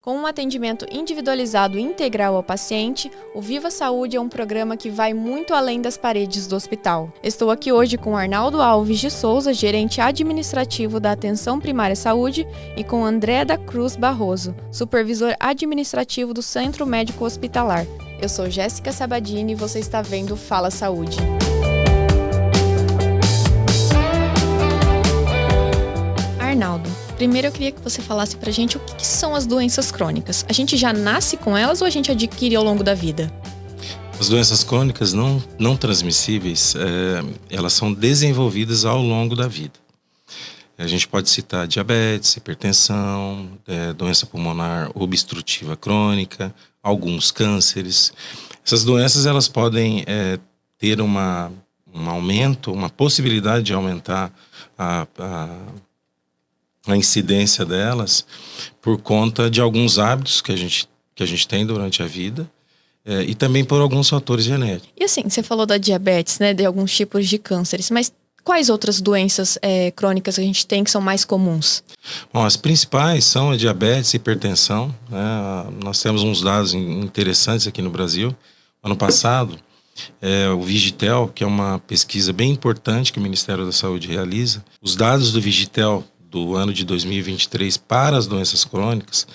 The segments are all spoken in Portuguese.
Com um atendimento individualizado e integral ao paciente, o Viva Saúde é um programa que vai muito além das paredes do hospital. Estou aqui hoje com Arnaldo Alves de Souza, gerente administrativo da Atenção Primária Saúde, e com André da Cruz Barroso, supervisor administrativo do Centro Médico Hospitalar. Eu sou Jéssica Sabadini e você está vendo Fala Saúde. Arnaldo, primeiro eu queria que você falasse pra gente o que são as doenças crônicas. A gente já nasce com elas ou a gente adquire ao longo da vida? As doenças crônicas não transmissíveis, elas são desenvolvidas ao longo da vida. A gente pode citar diabetes, hipertensão, doença pulmonar obstrutiva crônica, alguns cânceres. Essas doenças elas podem ter um aumento, uma possibilidade de aumentar a incidência delas por conta de alguns hábitos que a gente tem durante a vida e também por alguns fatores genéticos. E assim, você falou da diabetes, né, de alguns tipos de cânceres, mas quais outras doenças crônicas a gente tem que são mais comuns? Bom, as principais são a diabetes e hipertensão, né? Nós temos uns dados interessantes aqui no Brasil. Ano passado, o Vigitel, que é uma pesquisa bem importante que o Ministério da Saúde realiza, os dados do Vigitel do ano de 2023 para as doenças crônicas,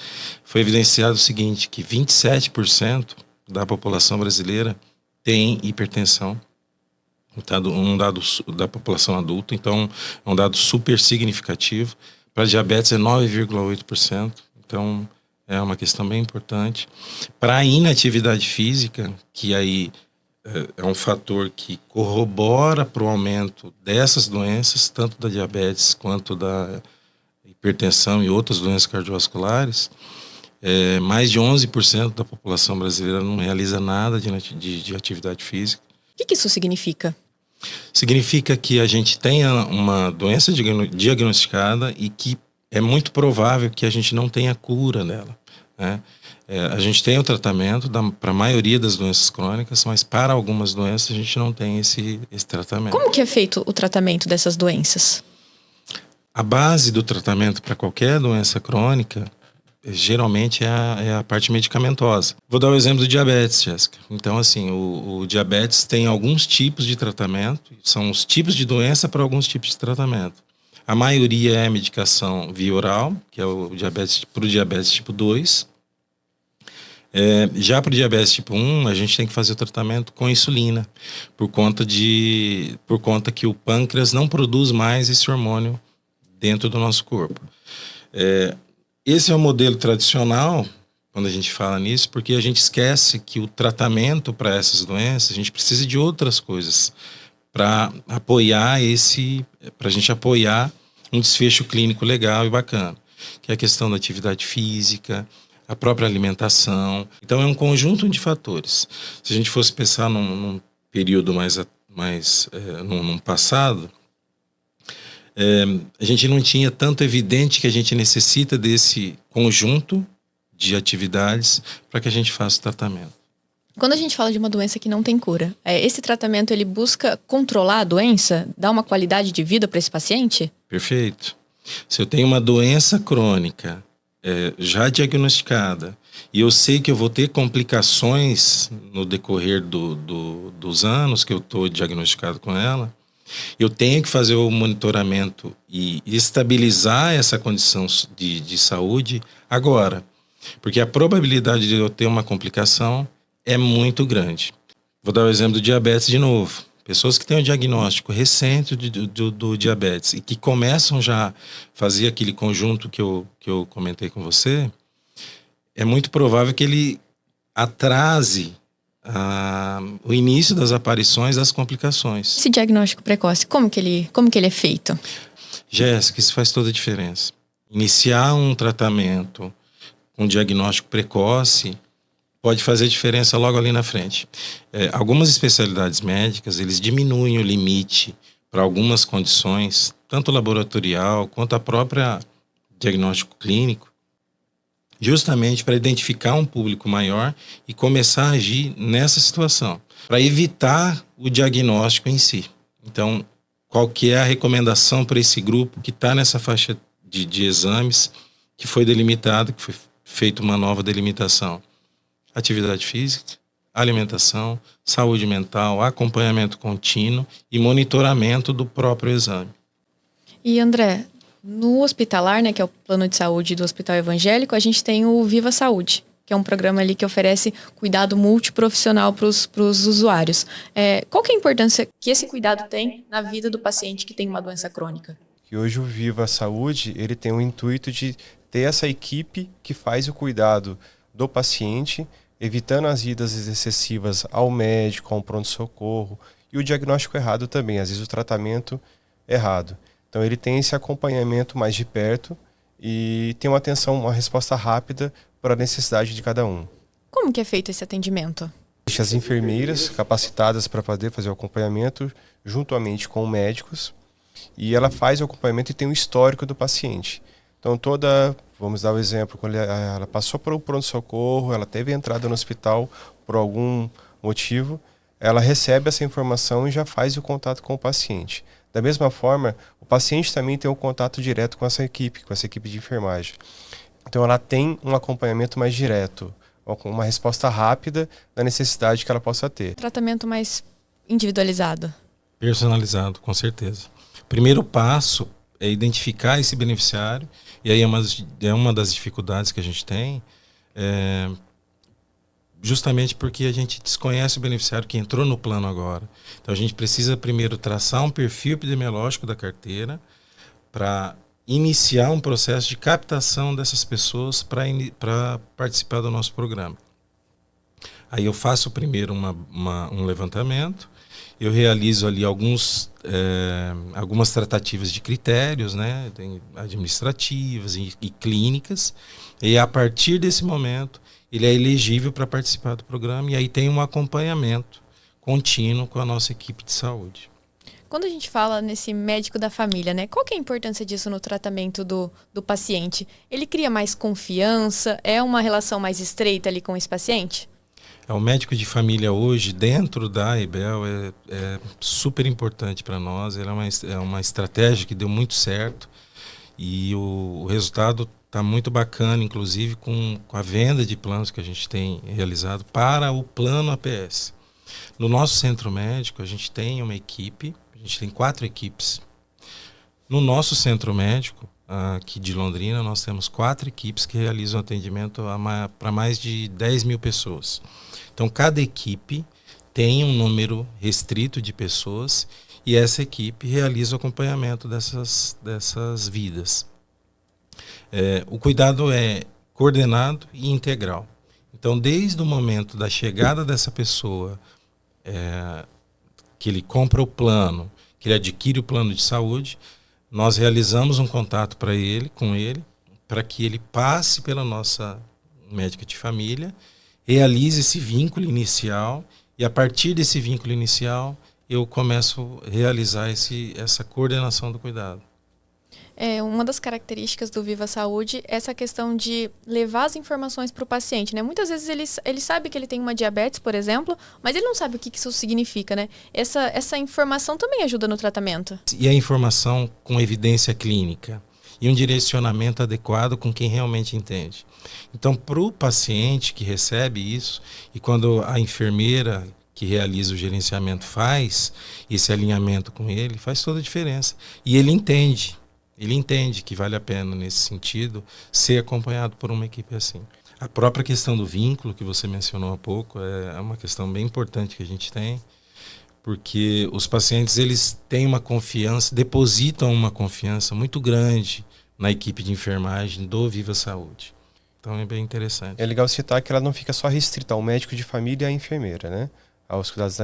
foi evidenciado o seguinte, que 27% da população brasileira tem hipertensão, um dado da população adulta, então é um dado super significativo. Para diabetes é 9,8%, então é uma questão bem importante. Para a inatividade física, que aí é um fator que corrobora para o aumento dessas doenças, tanto da diabetes quanto da hipertensão e outras doenças cardiovasculares. Mais de 11% da população brasileira não realiza nada de atividade física. O que isso significa? Significa que a gente tenha uma doença diagnosticada e que é muito provável que a gente não tenha cura dela, né? A gente tem o tratamento para a maioria das doenças crônicas, mas para algumas doenças a gente não tem esse tratamento. Como que é feito o tratamento dessas doenças? A base do tratamento para qualquer doença crônica, geralmente é a parte medicamentosa. Vou dar o exemplo do diabetes, Jéssica. Então, assim, o diabetes tem alguns tipos de tratamento, são os tipos de doença para alguns tipos de tratamento. A maioria é medicação via oral, que é para o diabetes tipo 2. Já para o diabetes tipo 1, a gente tem que fazer o tratamento com insulina, por conta que o pâncreas não produz mais esse hormônio dentro do nosso corpo. Esse é o modelo tradicional, quando a gente fala nisso, porque a gente esquece que o tratamento para essas doenças, a gente precisa de outras coisas para a gente apoiar um desfecho clínico legal e bacana, que é a questão da atividade física, a própria alimentação. Então é um conjunto de fatores. Se a gente fosse pensar num período num passado, a gente não tinha tanto evidente que a gente necessita desse conjunto de atividades para que a gente faça o tratamento. Quando a gente fala de uma doença que não tem cura, esse tratamento ele busca controlar a doença, dar uma qualidade de vida para esse paciente? Perfeito. Se eu tenho uma doença crônica já diagnosticada e eu sei que eu vou ter complicações no decorrer dos anos que eu estou diagnosticado com ela, eu tenho que fazer o monitoramento e estabilizar essa condição de saúde agora, porque a probabilidade de eu ter uma complicação é muito grande. Vou dar o exemplo do diabetes de novo. Pessoas que têm o diagnóstico recente do diabetes e que começam já a fazer aquele conjunto que eu comentei com você, é muito provável que ele atrase o início das aparições das complicações. Esse diagnóstico precoce, como que ele é feito? Jéssica, isso faz toda a diferença. Iniciar um tratamento com diagnóstico precoce pode fazer diferença logo ali na frente. Algumas especialidades médicas, eles diminuem o limite para algumas condições, tanto laboratorial quanto a própria diagnóstico clínico, justamente para identificar um público maior e começar a agir nessa situação, para evitar o diagnóstico em si. Então, qual que é a recomendação para esse grupo que está nessa faixa de exames que foi delimitado, que foi feito uma nova delimitação. Atividade física, alimentação, saúde mental, acompanhamento contínuo e monitoramento do próprio exame. E André, no hospitalar, né, que é o plano de saúde do Hospital Evangélico, a gente tem o Viva Saúde, que é um programa ali que oferece cuidado multiprofissional para os usuários. Qual que é a importância que esse cuidado tem na vida do paciente que tem uma doença crônica? E hoje o Viva Saúde, ele tem o intuito de ter essa equipe que faz o cuidado do paciente, evitando as idas excessivas ao médico, ao pronto-socorro e o diagnóstico errado também, às vezes o tratamento errado. Então ele tem esse acompanhamento mais de perto e tem uma resposta rápida para a necessidade de cada um. Como que é feito esse atendimento? As enfermeiras capacitadas para poder fazer o acompanhamento juntamente com médicos, e ela faz o acompanhamento e tem um histórico do paciente. Então vamos dar o exemplo, quando ela passou por um pronto-socorro, ela teve entrada no hospital por algum motivo, ela recebe essa informação e já faz o contato com o paciente. Da mesma forma, o paciente também tem um contato direto com essa equipe de enfermagem. Então ela tem um acompanhamento mais direto, uma resposta rápida da necessidade que ela possa ter. Tratamento mais individualizado. Personalizado, com certeza. O primeiro passo é identificar esse beneficiário, e aí é uma das dificuldades que a gente tem, justamente porque a gente desconhece o beneficiário que entrou no plano agora. Então a gente precisa primeiro traçar um perfil epidemiológico da carteira para iniciar um processo de captação dessas pessoas para participar do nosso programa. Aí eu faço primeiro um levantamento, eu realizo ali algumas tratativas de critérios, né, administrativas e clínicas, e a partir desse momento ele é elegível para participar do programa, e aí tem um acompanhamento contínuo com a nossa equipe de saúde. Quando a gente fala nesse médico da família, né, qual que é a importância disso no tratamento do paciente? Ele cria mais confiança? É uma relação mais estreita ali com esse paciente? O médico de família hoje, dentro da EBEL, é super importante para nós. Ele é uma estratégia que deu muito certo, e o resultado está muito bacana, inclusive com a venda de planos que a gente tem realizado para o plano APS. No nosso centro médico, a gente tem uma equipe, a gente tem 4 equipes. No nosso centro médico, aqui de Londrina, nós temos 4 equipes que realizam atendimento para mais de 10 mil pessoas. Então, cada equipe tem um número restrito de pessoas, e essa equipe realiza o acompanhamento dessas vidas. O cuidado é coordenado e integral. Então, desde o momento da chegada dessa pessoa, que ele compra o plano, que ele adquire o plano de saúde, nós realizamos um contato com ele, para que ele passe pela nossa médica de família, realize esse vínculo inicial, e a partir desse vínculo inicial eu começo a realizar essa coordenação do cuidado. Uma das características do Viva Saúde é essa questão de levar as informações para o paciente, né? Muitas vezes ele sabe que ele tem uma diabetes, por exemplo, mas ele não sabe o que isso significa, né? Essa informação também ajuda no tratamento. E a informação com evidência clínica e um direcionamento adequado com quem realmente entende. Então, para o paciente que recebe isso, e quando a enfermeira que realiza o gerenciamento faz esse alinhamento com ele, faz toda a diferença. E ele entende que vale a pena, nesse sentido, ser acompanhado por uma equipe assim. A própria questão do vínculo, que você mencionou há pouco, é uma questão bem importante que a gente tem, porque os pacientes, eles têm uma confiança, depositam uma confiança muito grande na equipe de enfermagem do Viva Saúde. Então é bem interessante. É legal citar que ela não fica só restrita ao médico de família e à enfermeira, né? Aos cuidados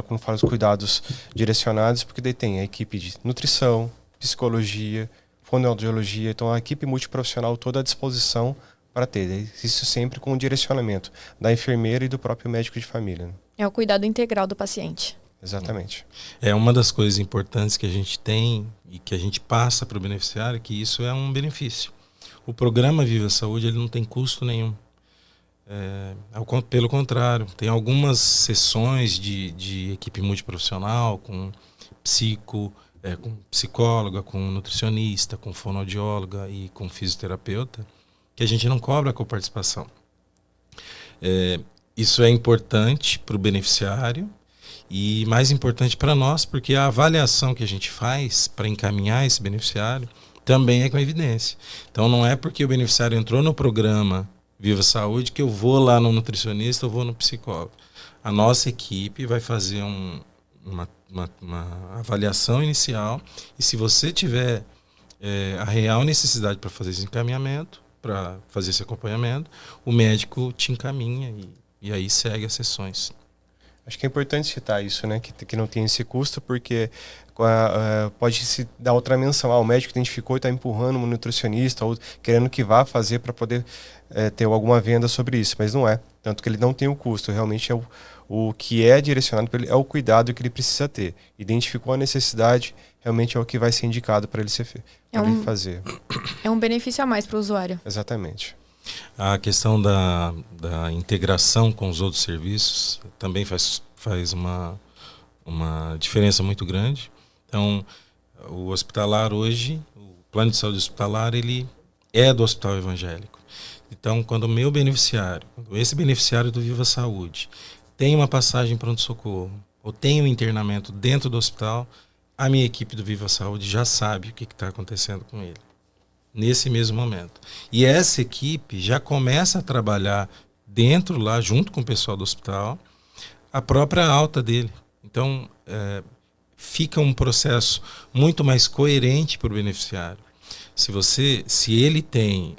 como fala os cuidados direcionados, porque daí tem a equipe de nutrição, psicologia, fonoaudiologia, então a equipe multiprofissional toda à disposição para ter. Isso sempre com o direcionamento da enfermeira e do próprio médico de família. Né? É o cuidado integral do paciente. Exatamente. É uma das coisas importantes que a gente tem e que a gente passa para o beneficiário, que isso é um benefício. O programa Viva Saúde, ele não tem custo nenhum. Pelo contrário, tem algumas sessões de equipe multiprofissional com psicóloga, com nutricionista, com fonoaudióloga e com fisioterapeuta, que a gente não cobra a coparticipação. Isso é importante para o beneficiário e mais importante para nós, porque a avaliação que a gente faz para encaminhar esse beneficiário também é com evidência. Então não é porque o beneficiário entrou no programa Viva Saúde que eu vou lá no nutricionista ou vou no psicólogo. A nossa equipe vai fazer uma avaliação inicial e se você tiver a real necessidade para fazer esse encaminhamento, para fazer esse acompanhamento, o médico te encaminha e aí segue as sessões. Acho que é importante citar isso, né? Que não tem esse custo, porque pode se dar outra menção. O médico identificou e está empurrando um nutricionista ou querendo que vá fazer para poder ter alguma venda sobre isso, mas não é. Tanto que ele não tem o custo, realmente é o que é direcionado para ele, é o cuidado que ele precisa ter. Identificou a necessidade, realmente é o que vai ser indicado para ele ele fazer. É um benefício a mais para o usuário. Exatamente. A questão da integração com os outros serviços também faz uma diferença muito grande. Então, o hospitalar hoje, o plano de saúde hospitalar, ele é do hospital evangélico. Então, quando o meu beneficiário, quando esse beneficiário do Viva Saúde tem uma passagem pronto-socorro ou tem um internamento dentro do hospital, a minha equipe do Viva Saúde já sabe o que está acontecendo com ele nesse mesmo momento. E essa equipe já começa a trabalhar dentro lá, junto com o pessoal do hospital, a própria alta dele. Então, fica um processo muito mais coerente para o beneficiário. Se ele tem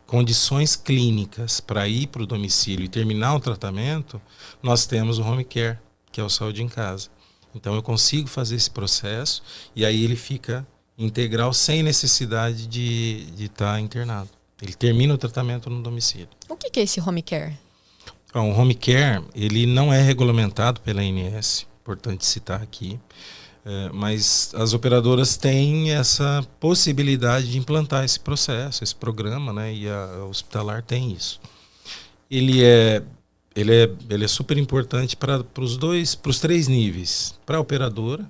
condições clínicas para ir para o domicílio e terminar o tratamento, nós temos o home care, que é o saúde em casa. Então, eu consigo fazer esse processo e aí ele fica integral sem necessidade de estar internado. Ele termina o tratamento no domicílio. O que é esse home care? Bom, o home care ele não é regulamentado pela ANS, importante citar aqui, mas as operadoras têm essa possibilidade de implantar esse processo, esse programa, né? E a hospitalar tem isso. Ele é super importante para os três níveis. Para a operadora,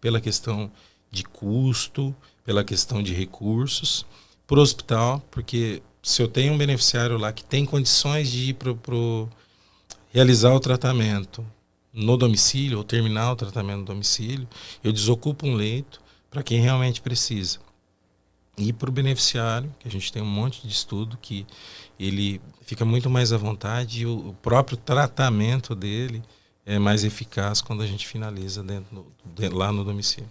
pela questão de custo, pela questão de recursos, para o hospital, porque se eu tenho um beneficiário lá que tem condições de ir realizar o tratamento no domicílio ou terminar o tratamento no domicílio, eu desocupo um leito para quem realmente precisa. E para o beneficiário, que a gente tem um monte de estudo que ele fica muito mais à vontade e o próprio tratamento dele é mais eficaz quando a gente finaliza lá no domicílio.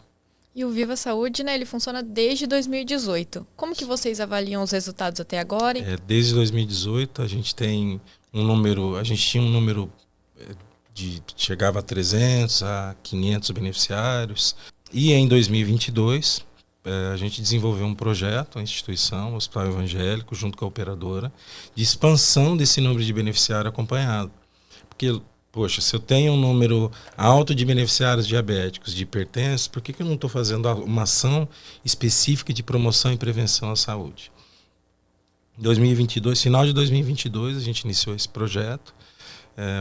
E o Viva Saúde, né, ele funciona desde 2018. Como que vocês avaliam os resultados até agora? Desde 2018 a gente tinha um número chegava a 300 a 500 beneficiários. E em 2022 a gente desenvolveu um projeto, a instituição, o Hospital Evangélico, junto com a operadora, de expansão desse número de beneficiário acompanhado. Porque poxa, se eu tenho um número alto de beneficiários diabéticos, de hipertensos, por que eu não estou fazendo uma ação específica de promoção e prevenção à saúde? Em 2022, final de 2022, a gente iniciou esse projeto.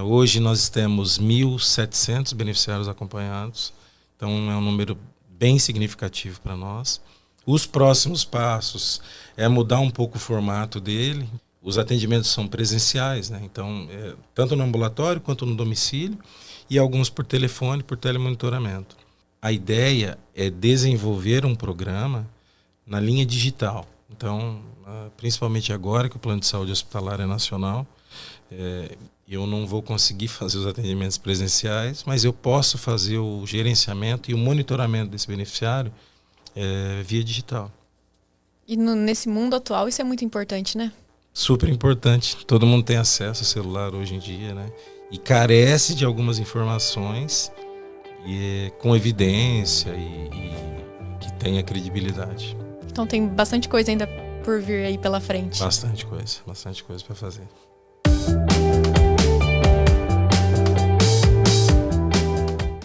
Hoje nós temos 1.700 beneficiários acompanhados, então é um número bem significativo para nós. Os próximos passos é mudar um pouco o formato dele. Os atendimentos são presenciais, né? Então, tanto no ambulatório quanto no domicílio, e alguns por telefone, por telemonitoramento. A ideia é desenvolver um programa na linha digital. Então, principalmente agora que o plano de saúde hospitalar é nacional, eu não vou conseguir fazer os atendimentos presenciais, mas eu posso fazer o gerenciamento e o monitoramento desse beneficiário via digital. E nesse mundo atual isso é muito importante, né? Super importante. Todo mundo tem acesso ao celular hoje em dia, né? E carece de algumas informações com evidência e que tenha credibilidade. Então tem bastante coisa ainda por vir aí pela frente. Bastante coisa para fazer.